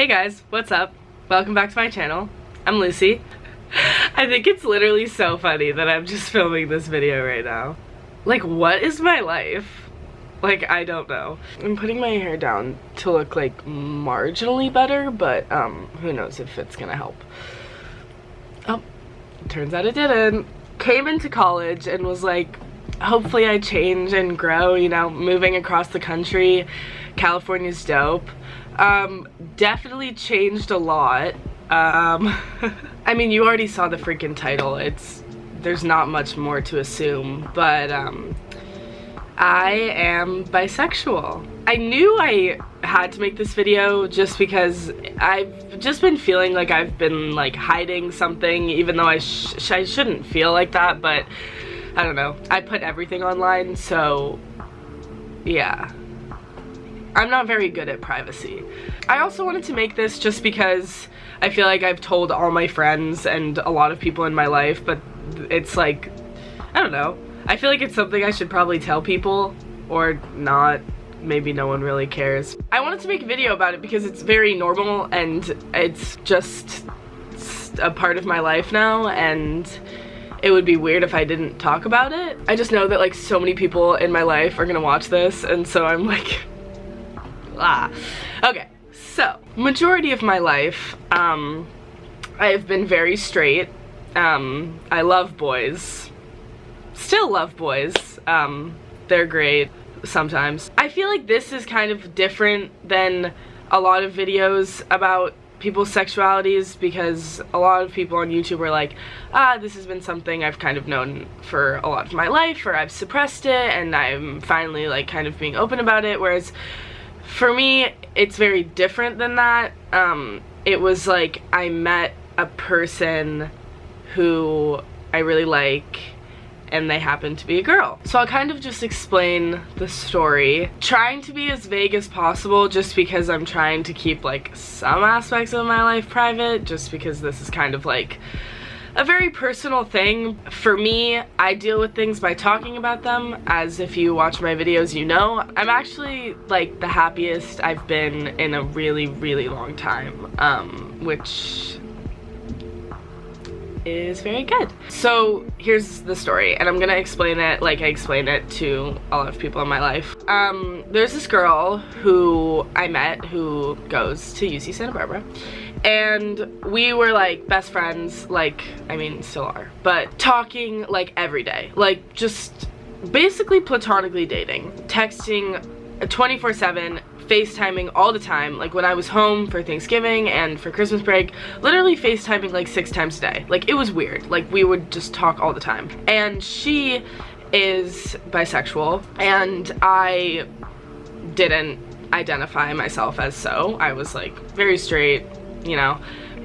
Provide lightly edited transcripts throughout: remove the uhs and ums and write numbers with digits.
Hey guys, what's up? Welcome back to my channel. I'm Lucy. I think it's literally so funny that I'm just filming this video right now. Like, what is my life? Like, I don't know. I'm putting my hair down to look like marginally better, but who knows if it's gonna help. Oh, turns out it didn't. Came into college and was like, hopefully I change and grow, you know, moving across the country. California's dope. Definitely changed a lot. I mean, you already saw the freaking title. There's not much more to assume, but I am bisexual. I knew I had to make this video just because I've just been feeling like I've been like hiding something, even though I shouldn't feel like that, but I don't know. I put everything online, so yeah. I'm not very good at privacy. I also wanted to make this just because I feel like I've told all my friends and a lot of people in my life, but it's like, I don't know. I feel like it's something I should probably tell people or not. Maybe no one really cares. I wanted to make a video about it because it's very normal and it's just a part of my life now, and it would be weird if I didn't talk about it. I just know that like so many people in my life are gonna watch this, and so I'm like, Okay, so majority of my life, I've been very straight. I love boys. Still love boys. They're great sometimes. I feel like this is kind of different than a lot of videos about people's sexualities, because a lot of people on YouTube are like, this has been something I've kind of known for a lot of my life, or I've suppressed it and I'm finally like kind of being open about it, whereas for me, it's very different than that. It was like I met a person who I really like, and they happen to be a girl. So I'll kind of just explain the story, trying to be as vague as possible just because I'm trying to keep like some aspects of my life private, just because this is kind of like a very personal thing. For me, I deal with things by talking about them, as if you watch my videos you know. I'm actually like the happiest I've been in a really, really long time, which is very good. So here's the story, and I'm gonna explain it like I explain it to a lot of people in my life. There's this girl who I met who goes to UC Santa Barbara, and we were like best friends, like, I mean, still are, but talking like every day, like just basically platonically dating, texting 24/7, FaceTiming all the time. Like when I was home for Thanksgiving and for Christmas break, literally FaceTiming like 6 times a day. Like it was weird. Like we would just talk all the time. And she is bisexual, and I didn't identify myself as so. I was like very straight, you know,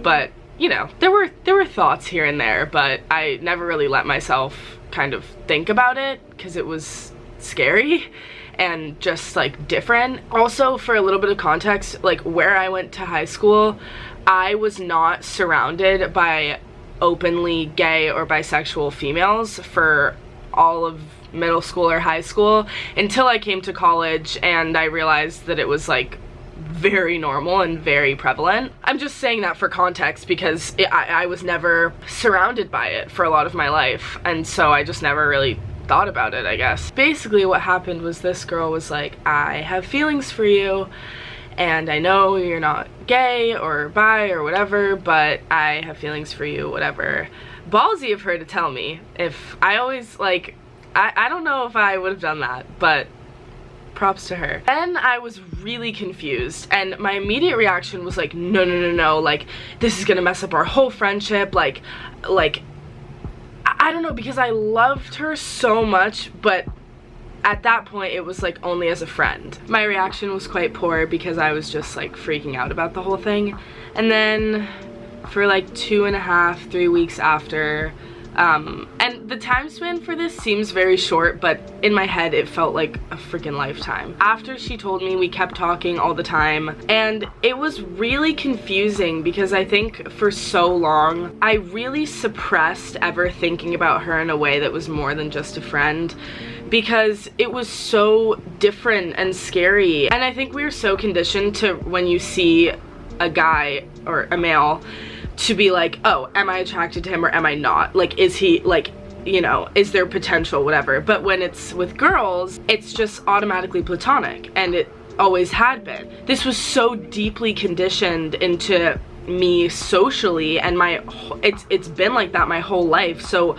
but you know, there were thoughts here and there, but I never really let myself kind of think about it because it was scary and just like different. Also, for a little bit of context, like where I went to high school, I was not surrounded by openly gay or bisexual females for all of middle school or high school until I came to college and I realized that it was like very normal and very prevalent. I'm just saying that for context because I was never surrounded by it for a lot of my life, and so I just never really thought about it, I guess. Basically what happened was this girl was like, I have feelings for you, and I know you're not gay or bi or whatever, but I have feelings for you, whatever. Ballsy of her to tell me. If I always like, I don't know if I would have done that, but props to her. Then I was really confused, and my immediate reaction was like, no, no, no, no, like this is gonna mess up our whole friendship, like I don't know, because I loved her so much, but at that point it was like only as a friend. My reaction was quite poor because I was just like freaking out about the whole thing. And then for like 2.5, 3 weeks after, and the time span for this seems very short, but in my head it felt like a freaking lifetime. After she told me, we kept talking all the time, and it was really confusing because I think for so long I really suppressed ever thinking about her in a way that was more than just a friend, because it was so different and scary. And I think we're so conditioned to, when you see a guy or a male to be like, oh, am I attracted to him or am I not? Like, is he, like, you know, is there potential, whatever. But when it's with girls, it's just automatically platonic, and it always had been. This was so deeply conditioned into me socially, and it's been like that my whole life. So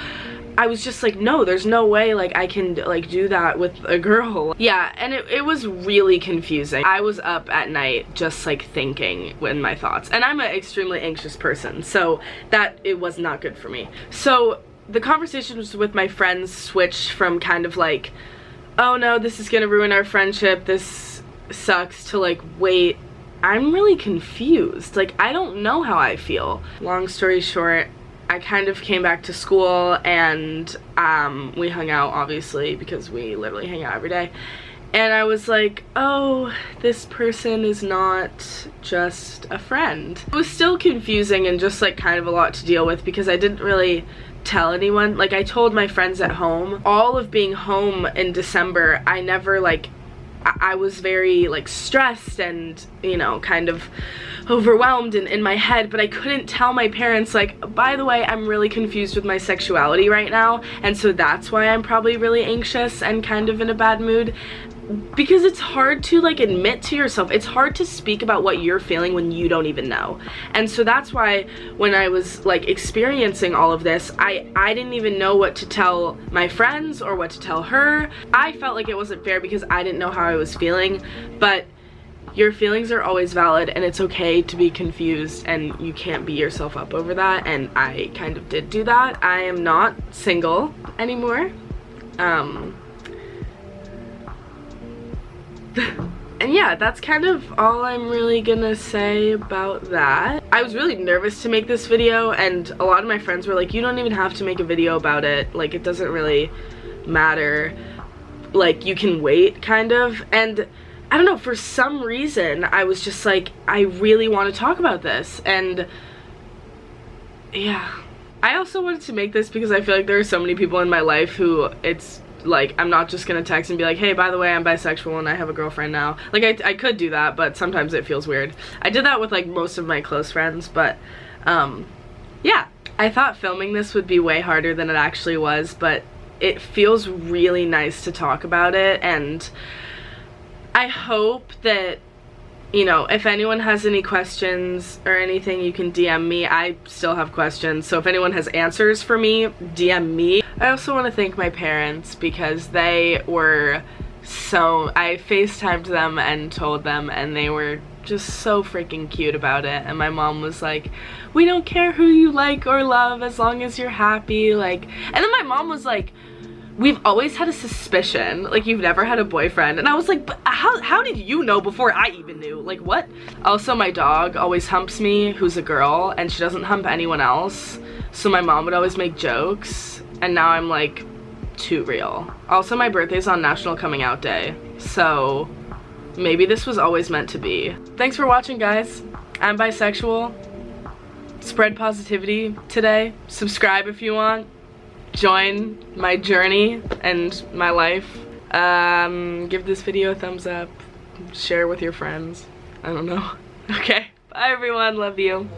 I was just like, no, there's no way like I can like do that with a girl. Yeah, and it was really confusing. I was up at night just like thinking in my thoughts, and I'm an extremely anxious person, so that it was not good for me. So the conversations with my friends switched from kind of like, oh no, this is gonna ruin our friendship, this sucks, to like, wait, I'm really confused. Like, I don't know how I feel. Long story short, I kind of came back to school, and we hung out, obviously, because we literally hang out every day. And I was like, oh, this person is not just a friend. It was still confusing and just like kind of a lot to deal with, because I didn't really tell anyone. Like, I told my friends at home. All of being home in December, I never like, I was very like stressed and, you know, kind of overwhelmed in my head, but I couldn't tell my parents, like, by the way, I'm really confused with my sexuality right now, and so that's why I'm probably really anxious and kind of in a bad mood. Because it's hard to like admit to yourself, it's hard to speak about what you're feeling when you don't even know. And so that's why when I was like experiencing all of this, I didn't even know what to tell my friends or what to tell her. I felt like it wasn't fair because I didn't know how I was feeling, but your feelings are always valid, and it's okay to be confused, and you can't beat yourself up over that, and I kind of did do that. I am not single anymore. And yeah, that's kind of all I'm really gonna say about that. I was really nervous to make this video, and a lot of my friends were like, you don't even have to make a video about it, like, it doesn't really matter, like, you can wait, kind of. And I don't know, for some reason I was just like, I really want to talk about this. And yeah, I also wanted to make this because I feel like there are so many people in my life who it's like, I'm not just gonna text and be like, hey, by the way, I'm bisexual and I have a girlfriend now. Like, I could do that, but sometimes it feels weird. I did that with like most of my close friends, but yeah, I thought filming this would be way harder than it actually was, but it feels really nice to talk about it. And I hope that, you know, if anyone has any questions or anything, you can DM me. I still have questions, so if anyone has answers for me, DM me. I also want to thank my parents, because they were so, I FaceTimed them and told them, and they were just so freaking cute about it. And my mom was like, we don't care who you like or love as long as you're happy, like. And then my mom was like, we've always had a suspicion, like, you've never had a boyfriend. And I was like, but how did you know before I even knew? Like, what? Also, my dog always humps me, who's a girl, and she doesn't hump anyone else. So my mom would always make jokes, and now I'm like, too real. Also, my birthday's on National Coming Out Day, so maybe this was always meant to be. Thanks for watching, guys. I'm bisexual. Spread positivity today. Subscribe if you want. Join my journey and my life. Give this video a thumbs up. Share with your friends. I don't know. Okay. Bye, everyone. Love you.